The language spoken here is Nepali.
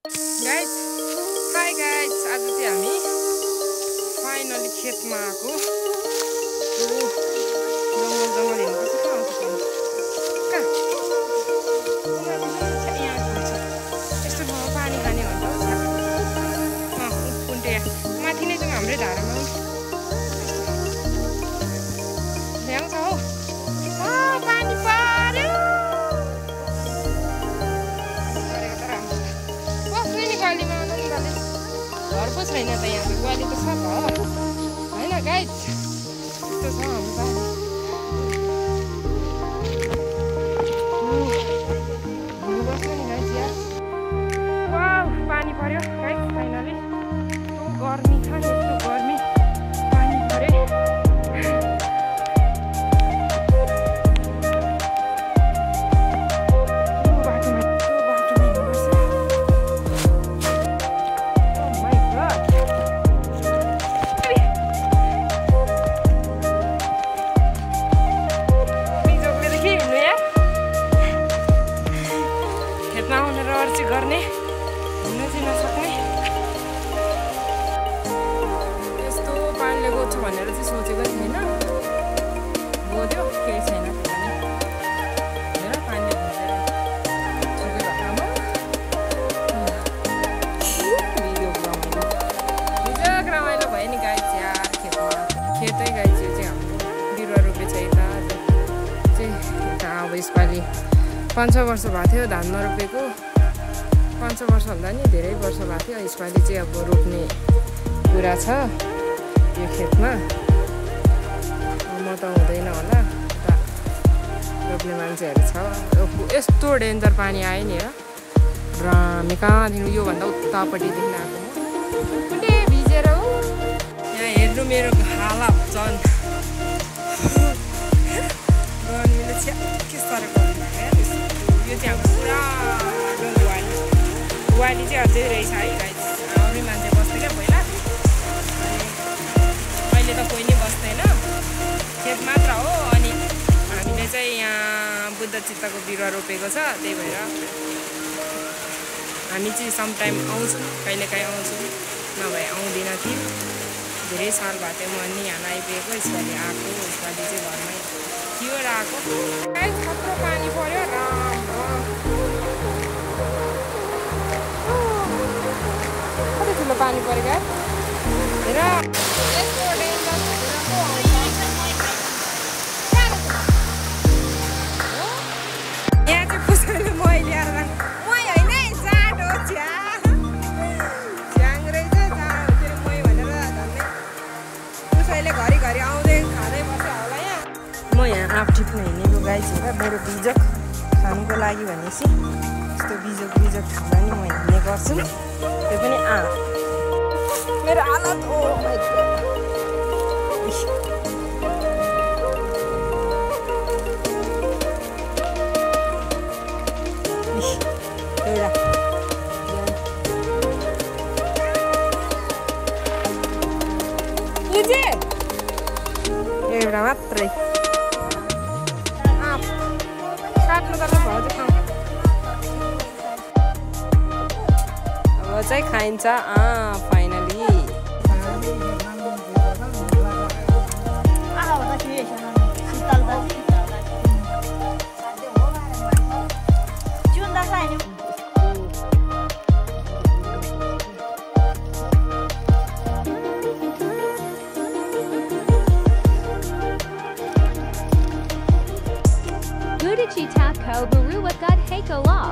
Guys, hi guys. आज चाहिँ हामी फाइनली खेतमा आएको। जंगल हेर्नुपर्छ कहाँ आउँछ कहाँ यहाँ यस्तो ठाउँमा पानी खाने भन्छ कुन्टे माथि नै जाउँ हाम्रै धारामा ल्याउँछ हौ पानी पर्यो ग्वालीमा आउनु नि गले घर पो छैन त यहाँ त ग्वाली त छ त होइन गाइज यस्तो छ हाम्रो पानी बस्छ नि गाइज यार वाउ पानी पर्यो गाइज फाइनली यस्तो गर्मी छ नि यस्तो गर्मी पानी पर्यो गर्ने हुनु चाहिँ नसक्ने यस्तो पानीले गोड्छ भनेर चाहिँ सोचेको थिएन गोड्यो केही छैन हेर पानीले भिजेर ठुकै भएकोमा बिजोग रमाइलो भयो नि गाई यार खेतमा खेतै गाई चाहिँ हाम्रो बिरुवा रोपेछ यता चाहिँ अब यसपालि 5-6 वर्ष भएको थियो धान नरोपेको 5-6 वर्ष भन्दा नि धेरै वर्ष भएको थियो यसपालि चाहिँ अब रोप्ने कुरा छ यो खेतमा म त हुँदैन होला रोप्ने मान्छेहरू छ यस्तो डेन्जर पानी आयो नि र हामी कहाँदेखि योभन्दा उतापट्टिदेखि आएको कुनै भिजेर हो यहाँ हेर्नु मेरो हालत झन् गर्मीले के साह्रो गर्नु यो चाहिँ हाम्रो पुरा ग्वाली चाहिँ अझै रहेछ है गाइज अरू मान्छे बस्थ्यो क्या पहिला अहिले त कोही नै बस्दैन खेत मात्र हो अनि हामीले चाहिँ यहाँ बुद्ध चित्तको बिरुवा रोपेको छ त्यही भएर हामी चाहिँ समटाइम आउँछौँ कहिलेकाहीँ आउँछौँ नभए आउँदिनँ थिएँ धेरै साल भएको थियो म नि यहाँ आइपुगेको यसपालि आएको यसपालि चाहिँ घरमै थियो र आएको खतरो पानी पर्यो राम्रो कति ठुलो पानी परेको हेर यस्तो डेन्जर यहाँ चाहिँ कसैले मै ल्याएर मै होइन जाडो झ्याङ रहेछ जाडो मै भनेर झन्डै कसैले घरिघरि आउँदै खाँदै बस्यो होला यहाँ म यहाँ आफ टिप्न हिँडेको गाई हेर मेरो बिजक खानुको लागि भनेपछि यस्तो बिजक खाँदा नि म हिँड्ने गर्छु त्यो पनि मेरो हालत हो एउटा मात्रै काट्नु त भयो अब चाहिँ खाइन्छ finally Budachi Tapko Baruwa Gut Hako Law.